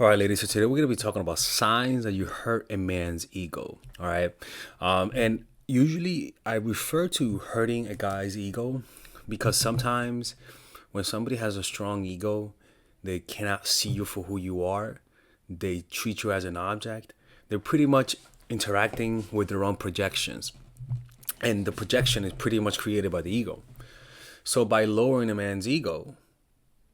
All right, ladies. So today we're gonna be talking about signs that you hurt a man's ego. All right, and usually I refer to hurting a guy's ego because sometimes when somebody has a strong ego, they cannot see you for who you are. They treat you as an object. They're pretty much interacting with their own projections, and the projection is pretty much created by the ego. So by lowering a man's ego,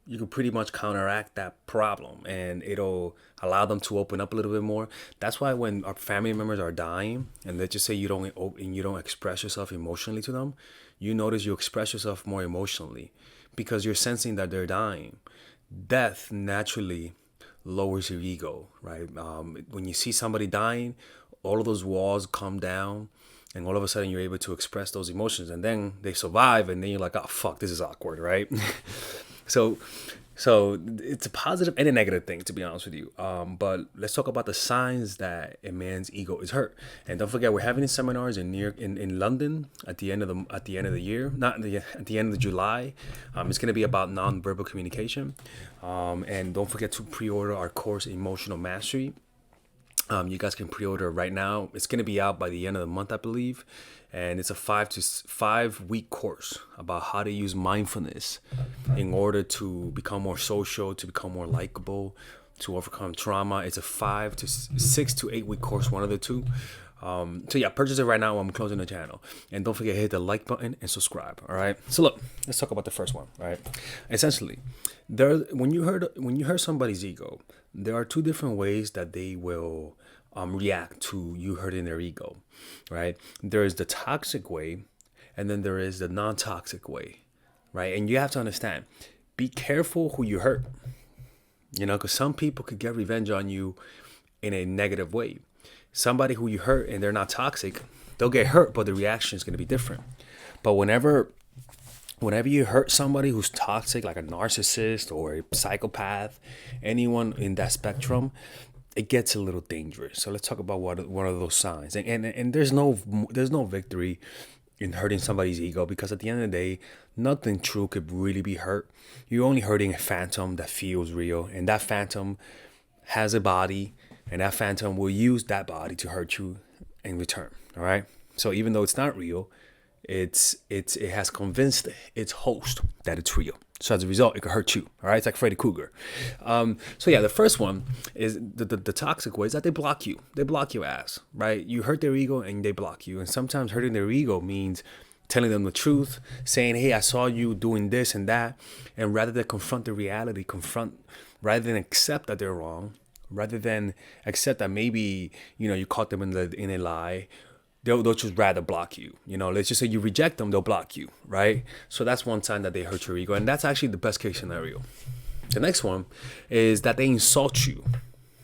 you can pretty much counteract that problem and it'll allow them to open up a little bit more. That's why when our family members are dying and let's just say you don't express yourself emotionally to them, you notice you express yourself more emotionally because you're sensing that they're dying. Death naturally lowers your ego, right? When you see somebody dying, all of those walls come down and all of a sudden you're able to express those emotions and then they survive and then you're like, oh fuck, this is awkward, right? So, so it's a positive and a negative thing, to be honest with you. But let's talk about the signs that a man's ego is hurt. And don't forget, we're having these seminars in London at the end of the year, not at the end of July. It's going to be about nonverbal communication. And don't forget to pre-order our course, Emotional Mastery. You guys can pre-order right now. It's going to be out by the end of the month, I believe, and it's a 5 week course about how to use mindfulness in order to become more social, to become more likable, to overcome trauma. It's a 5 to 6 to 8 week course, one of the two. So yeah, purchase it right now while I'm closing the channel, and don't forget to hit the like button and subscribe. All right. So look, let's talk about the first one. All right. Essentially, when you hurt somebody's ego, there are two different ways that they will react to you hurting their ego. Right. There is the toxic way, and then there is the non-toxic way. Right. And you have to understand, be careful who you hurt. Because some people could get revenge on you in a negative way. Somebody who you hurt and they're not toxic, they'll get hurt, but the reaction is going to be different. But whenever you hurt somebody who's toxic, like a narcissist or a psychopath, anyone in that spectrum, it gets a little dangerous. So let's talk about one of those signs. And there's no victory in hurting somebody's ego, because at the end of the day, nothing true could really be hurt. You're only hurting a phantom that feels real, and that phantom has a body, and that phantom will use that body to hurt you in return. All right. So even though it's not real, it has convinced its host that it's real. So as a result, it could hurt you. All right. It's like Freddy Krueger. So yeah, the first one is the toxic way is that they block you. They block your ass. Right. You hurt their ego and they block you. And sometimes hurting their ego means telling them the truth, saying, hey, I saw you doing this and that. And rather than confront the reality, rather than accept that they're wrong, rather than accept that maybe you caught them in a lie, they'll just rather block you. Let's just say you reject them, they'll block you, right? So that's one sign that they hurt your ego, and that's actually the best case scenario. The next one is that they insult you.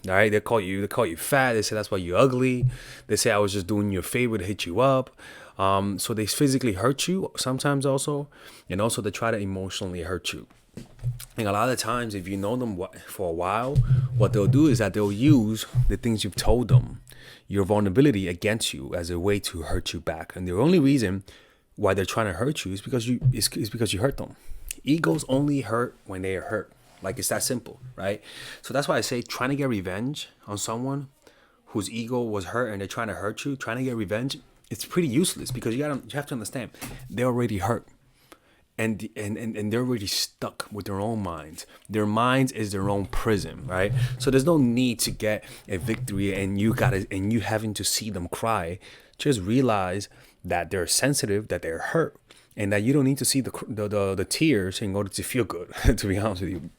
All right, they call you fat. They say that's why you're ugly. They say I was just doing you a favor to hit you up. So they physically hurt you sometimes also, and also they try to emotionally hurt you. And a lot of times, if you know them for a while, what they'll do is that they'll use the things you've told them, your vulnerability, against you as a way to hurt you back. And the only reason why they're trying to hurt you is because you hurt them. Egos only hurt when they are hurt. Like, it's that simple, right? So that's why I say trying to get revenge on someone whose ego was hurt and they're trying to hurt you, trying to get revenge, it's pretty useless, because you have to understand, they're already hurt. And they're already stuck with their own minds. Their minds is their own prison, right? So there's no need to get a victory and you having to see them cry. Just realize that they're sensitive, that they're hurt, and that you don't need to see the tears in order to feel good. To be honest with you,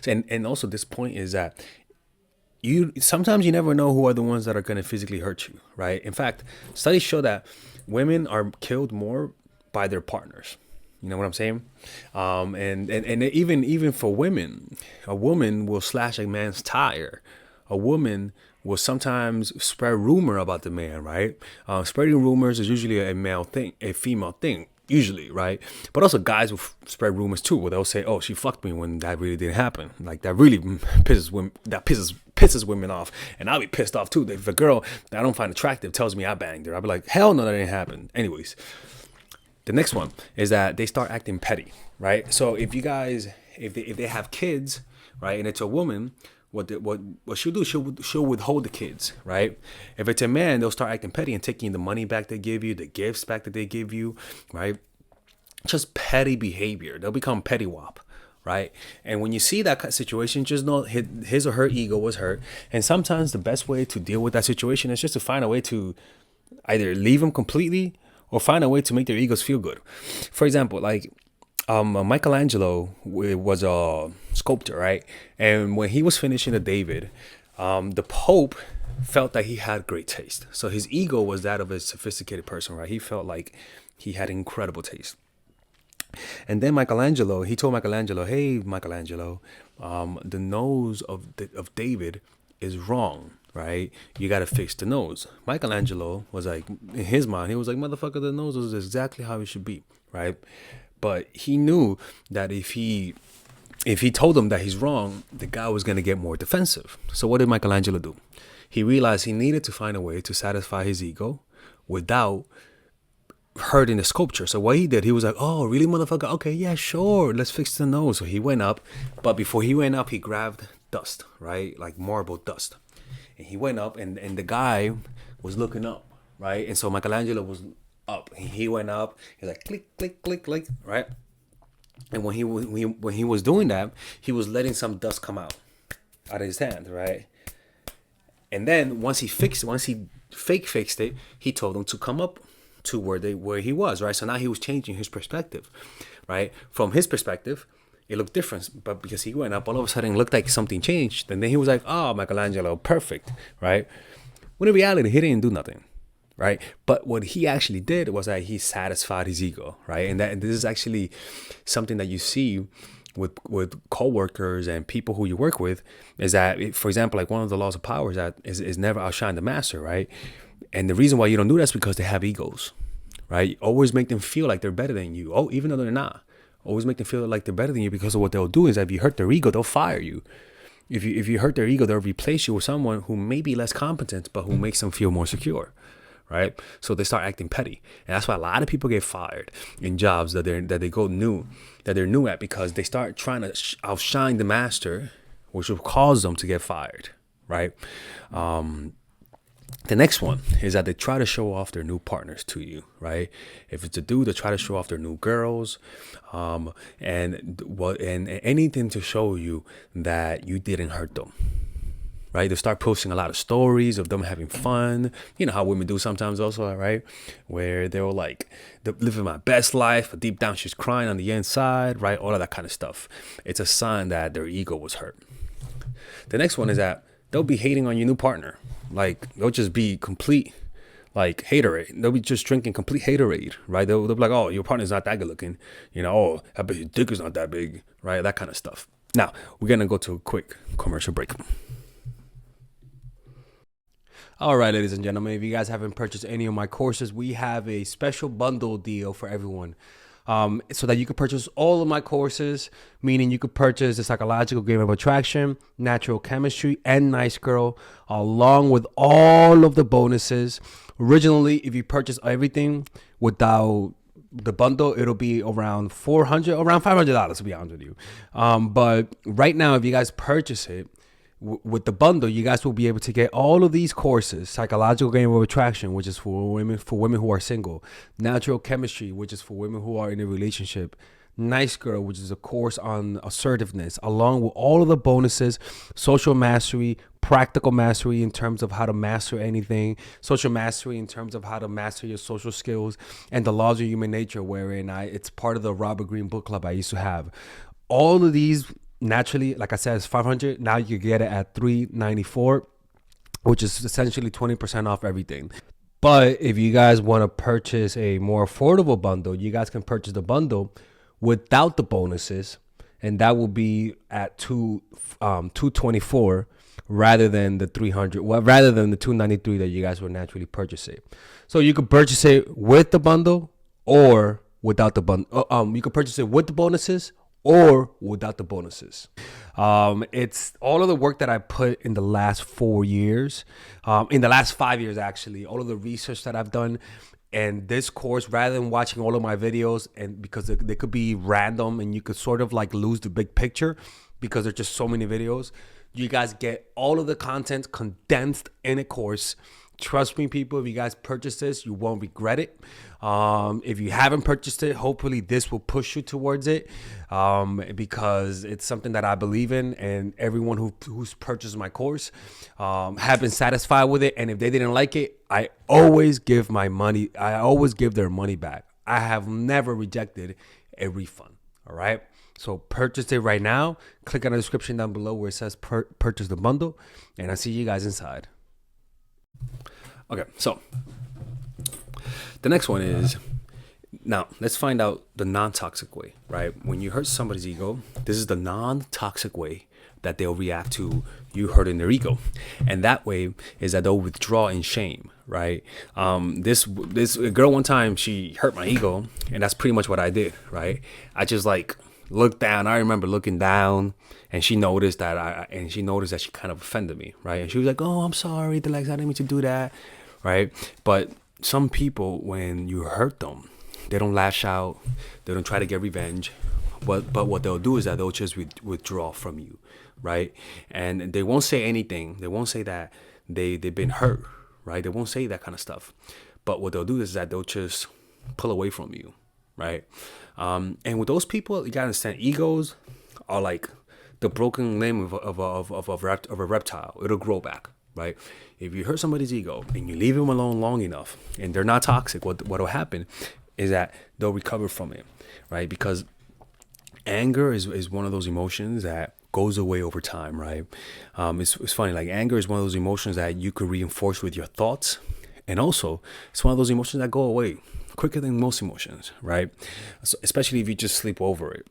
and also this point is that sometimes you never know who are the ones that are going to physically hurt you, right? In fact, studies show that women are killed more by their partners. You know what I'm saying? And even for women, a woman will slash a man's tire. A woman will sometimes spread rumor about the man, right? Spreading rumors is usually a male thing, a female thing, usually, right? But also guys will spread rumors too, where they'll say, "Oh, she fucked me," when that really didn't happen. Like, that really pisses women. That pisses women off, and I'll be pissed off too. If a girl that I don't find attractive tells me I banged her, I'll be like, "Hell no, that didn't happen." Anyways. The next one is that they start acting petty, right? So if they have kids right? And it's a woman. What she'll do? She'll withhold the kids, right? If it's a man, they'll start acting petty and taking the money back they give you, the gifts back that they give you, right? Just petty behavior. They'll become petty wop, right? And when you see that situation, just know his or her ego was hurt. And sometimes the best way to deal with that situation is just to find a way to either leave them completely or find a way to make their egos feel good. For example, like Michelangelo was a sculptor, right? And when he was finishing the David, the Pope felt that he had great taste. So his ego was that of a sophisticated person, right? He felt like he had incredible taste. And then he told Michelangelo, "Hey, Michelangelo, the nose of David is wrong, right? You got to fix the nose." Michelangelo was like, in his mind, he was like, "Motherfucker, the nose is exactly how it should be," right? But he knew that if he told him that he's wrong, the guy was gonna get more defensive. So what did Michelangelo do? He realized he needed to find a way to satisfy his ego without hurting the sculpture. So what he did, he was like, "Oh, really, motherfucker? Okay, yeah, sure. Let's fix the nose." So he went up, but before he went up, he grabbed dust, right? Like marble dust. And he went up, and the guy was looking up, right? And so Michelangelo was up. He went up. He was like, click, click, click, click, right? And when he was doing that, he was letting some dust come out of his hand, right? And then once he fake fixed it, he told them to come up to where he was, right? So now he was changing his perspective, right? From his perspective, it looked different, but because he went up, all of a sudden it looked like something changed. And then he was like, "Oh, Michelangelo, perfect," right? When in reality, he didn't do nothing, right? But what he actually did was that he satisfied his ego, right? And this is actually something that you see with coworkers and people who you work with, is that, for example, like one of the laws of power is never outshine the master, right? And the reason why you don't do that is because they have egos, right? Always make them feel like they're better than you. Oh, even though they're not. Always make them feel like they're better than you, because of what they'll do is that if you hurt their ego, they'll fire you. If you hurt their ego, they'll replace you with someone who may be less competent, but who makes them feel more secure, right? So they start acting petty, and that's why a lot of people get fired in jobs that they're new at, because they start trying to outshine the master, which will cause them to get fired, right? The next one is that they try to show off their new partners to you, right? If it's a dude, they try to show off their new girls, and anything to show you that you didn't hurt them, right? They start posting a lot of stories of them having fun. You know how women do sometimes also, right? Where they're like, they're living my best life, but deep down she's crying on the inside, right? All of that kind of stuff. It's a sign that their ego was hurt. The next one is that they'll be hating on your new partner. Like, they'll just be complete, like, haterade. They'll be just drinking complete haterade, right? They'll be like, "Oh, your partner's not that good looking. You know, oh, I bet your dick is not that big," right? That kind of stuff. Now, we're going to go to a quick commercial break. All right, ladies and gentlemen, if you guys haven't purchased any of my courses, we have a special bundle deal for everyone. So that you could purchase all of my courses, meaning you could purchase the Psychological Game of Attraction, Natural Chemistry, and Nice Girl, along with all of the bonuses. Originally, if you purchase everything without the bundle, it'll be around $500, to be honest with you. But right now, if you guys purchase it, with the bundle, you guys will be able to get all of these courses: Psychological Game of Attraction, which is for women who are single; Natural Chemistry, which is for women who are in a relationship; Nice Girl, which is a course on assertiveness, along with all of the bonuses: Social Mastery, Practical Mastery in terms of how to master anything; Social Mastery in terms of how to master your social skills; and The Laws of Human Nature, wherein it's part of the Robert Greene book club I used to have. All of these, naturally, like I said, it's $500. Now you get it at $394, which is essentially 20% off everything. But if you guys want to purchase a more affordable bundle, you guys can purchase the bundle without the bonuses, and that will be at $224 rather than the $300. Well, rather than the $293 that you guys would naturally purchase it. So you could purchase it with the bundle or without the bundle. You could purchase it with the bonuses or without the bonuses. It's all of the work that I put in the last 4 years, in the last 5 years, actually, all of the research that I've done. And this course, rather than watching all of my videos, and because they could be random and you could sort of like lose the big picture, because there's just so many videos. You guys get all of the content condensed in a course. Trust me, people, if you guys purchase this, you won't regret it. If you haven't purchased it, hopefully this will push you towards it, because it's something that I believe in, and everyone who's purchased my course have been satisfied with it. And if they didn't like it, I always give their money back. I have never rejected a refund. All right. So purchase it right now. Click on the description down below where it says purchase the bundle, and I'll see you guys inside. Okay, so the next one is, now let's find out the non-toxic way, right? When you hurt somebody's ego, this is the non-toxic way that they'll react to you hurting their ego. And that way is that they'll withdraw in shame, right? This girl, one time, she hurt my ego, and that's pretty much what I did, right? I just like looked down. I remember looking down, and she noticed that she kind of offended me, right? And she was like, "Oh, I'm sorry, Delex, I didn't mean to do that," right? But some people, when you hurt them, they don't lash out, they don't try to get revenge, but what they'll do is that they'll just withdraw from you, right? And they won't say anything. They won't say that they've been hurt, right? They won't say that kind of stuff. But what they'll do is that they'll just pull away from you, right? And with those people, you gotta understand, egos are like the broken limb of a reptile. It'll grow back, right? If you hurt somebody's ego and you leave them alone long enough, and they're not toxic, what'll happen is that they'll recover from it, right? Because anger is one of those emotions that goes away over time, right? It's funny, like anger is one of those emotions that you could reinforce with your thoughts, and also it's one of those emotions that go away quicker than most emotions, right? So especially if you just sleep over it.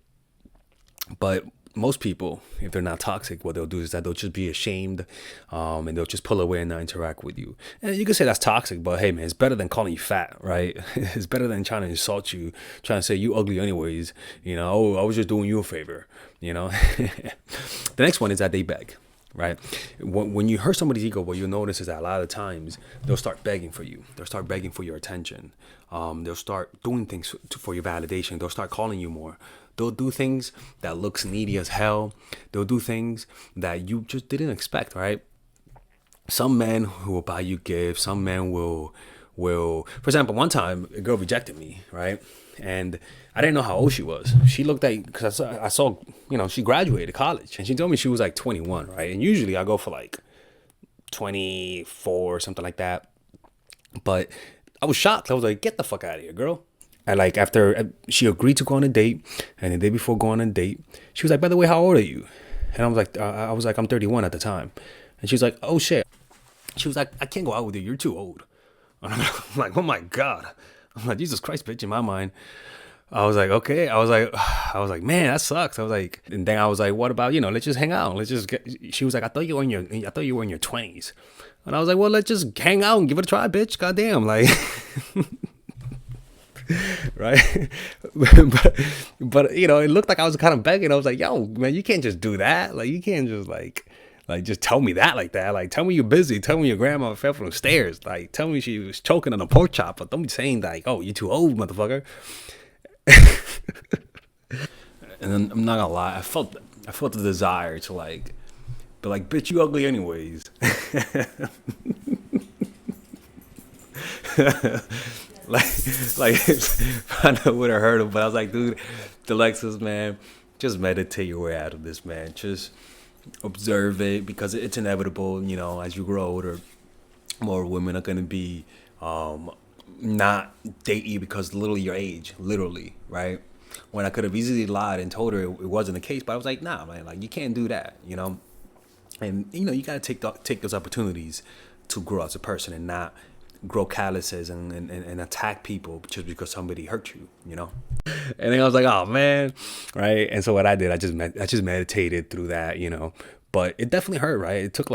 But most people, if they're not toxic, what they'll do is that they'll just be ashamed, and they'll just pull away and not interact with you. And you can say that's toxic, but hey, man, it's better than calling you fat, right? It's better than trying to insult you, trying to say you ugly anyways. You know, oh, I was just doing you a favor. You know. The next one is that they beg. Right? When you hurt somebody's ego, what you'll notice is that a lot of times they'll start begging for you. They'll start begging for your attention. They'll start doing things for your validation. They'll start calling you more. They'll do things that looks needy as hell. They'll do things that you just didn't expect, right? Some men who will buy you gifts. Some men will, for example, one time a girl rejected me, right? And I didn't know how old she was. She looked like, because I saw, she graduated college, and she told me she was like 21, right? And usually I go for like 24 or something like that. But I was shocked. I was like, get the fuck out of here, girl. And like after she agreed to go on a date, and the day before going on a date, she was like, by the way, how old are you? And I was like, I'm 31 at the time. And she was like, oh shit. She was like, I can't go out with you. You're too old. And I'm like, oh my God. I'm like, Jesus Christ, bitch, in my mind. I was like, okay. I was like, man, that sucks. I was like, and then I was like, what about, let's just hang out. Let's just get, she was like, I thought you were in your 20s. And I was like, well, let's just hang out and give it a try, bitch. Goddamn. Like, right. but it looked like I was kind of begging. I was like, yo, man, you can't just do that. Like, you can't just like just tell me that like that. Like, tell me you're busy. Tell me your grandma fell from the stairs. Like, tell me she was choking on a pork chop. But don't be saying like, oh, you're too old, motherfucker. And then I'm not gonna lie, I felt the desire to like be like, bitch, you ugly anyways. like I know would have hurt him, but I was like, dude, Alexis, man, just meditate your way out of this, man. Just observe it, because it's inevitable. As you grow older, more women are gonna be not date you because literally your age, literally, right? When I could have easily lied and told her it wasn't the case, but I was like, nah, man, like you can't do that, And you gotta take those opportunities to grow as a person, and not grow calluses and attack people just because somebody hurt you, And then I was like, oh man, right? And so what I did, I just meditated through that, But it definitely hurt, right? It took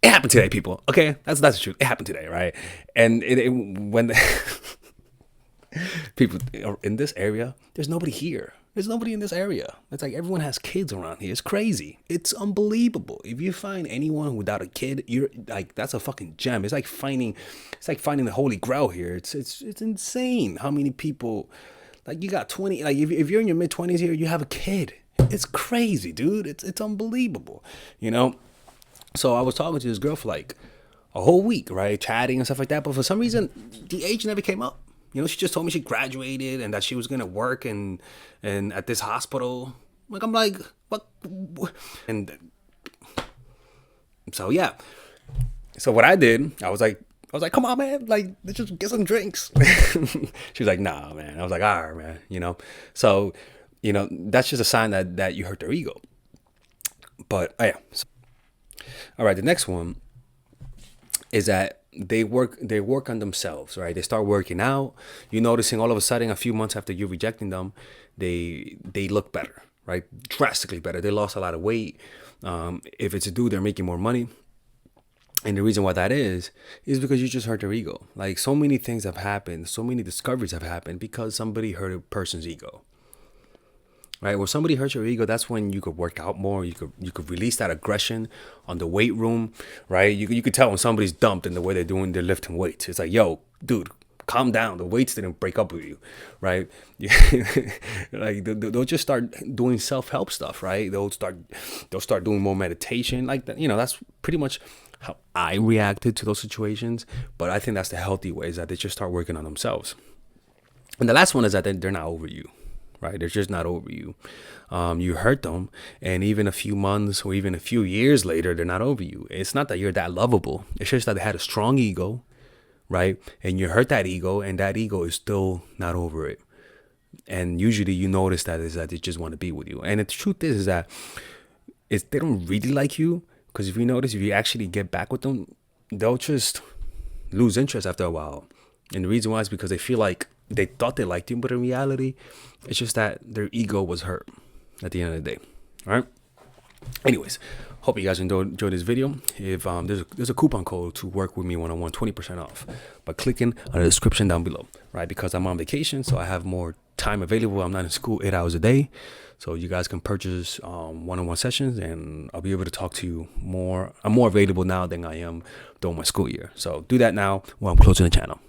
it happened today, people. Okay, that's the truth. It happened today, right? And when people in this area, there's nobody here. There's nobody in this area. It's like everyone has kids around here. It's crazy. It's unbelievable. If you find anyone without a kid, you're like, that's a fucking gem. It's like finding the Holy Grail here. It's insane how many people. Like you got 20, like if you're in your mid 20s here, you have a kid. It's crazy, dude. It's unbelievable, you know? So I was talking to this girl for like a whole week, right? Chatting and stuff like that. But for some reason, the age never came up. You know, she just told me she graduated and that she was gonna work and at this hospital. Like I'm like, what? And so yeah. So what I did, I was like, come on, man, like let's just get some drinks. She was like, nah, man. I was like, all right, man. You know, so you know that's just a sign that you hurt their ego. But oh, yeah. All right, the next one is that they work on themselves, right? They start working out. You're noticing all of a sudden, a few months after you're rejecting them, they look better, right? Drastically better. They lost a lot of weight. If it's a dude, they're making more money. And the reason why that is because you just hurt their ego. Like so many things have happened, so many discoveries have happened because somebody hurt a person's ego. Right? When somebody hurts your ego, that's when you could work out more. You could release that aggression on the weight room, right? You could tell when somebody's dumped in the way they're lifting weights. It's like, yo, dude, calm down. The weights didn't break up with you, right? Like they'll just start doing self-help stuff, right? They'll start doing more meditation, like that. You know, that's pretty much how I reacted to those situations. But I think that's the healthy way, is that they just start working on themselves. And the last one is that they're not over you, right? They're just not over you. You hurt them, and even a few months or even a few years later, they're not over you. It's not that you're that lovable. It's just that they had a strong ego, right? And you hurt that ego, and that ego is still not over it. And usually you notice that is that they just want to be with you. And the truth is that they don't really like you, because if you notice, if you actually get back with them, they'll just lose interest after a while. And the reason why is because they feel like they thought they liked you, but in reality, it's just that their ego was hurt at the end of the day. All right. Anyways, hope you guys enjoyed this video. If there's a coupon code to work with me one-on-one, 20% off, by clicking on the description down below, right? Because I'm on vacation, so I have more time available. I'm not in school 8 hours a day, so you guys can purchase one-on-one sessions, and I'll be able to talk to you more. I'm more available now than I am during my school year. So do that now while I'm closing the channel.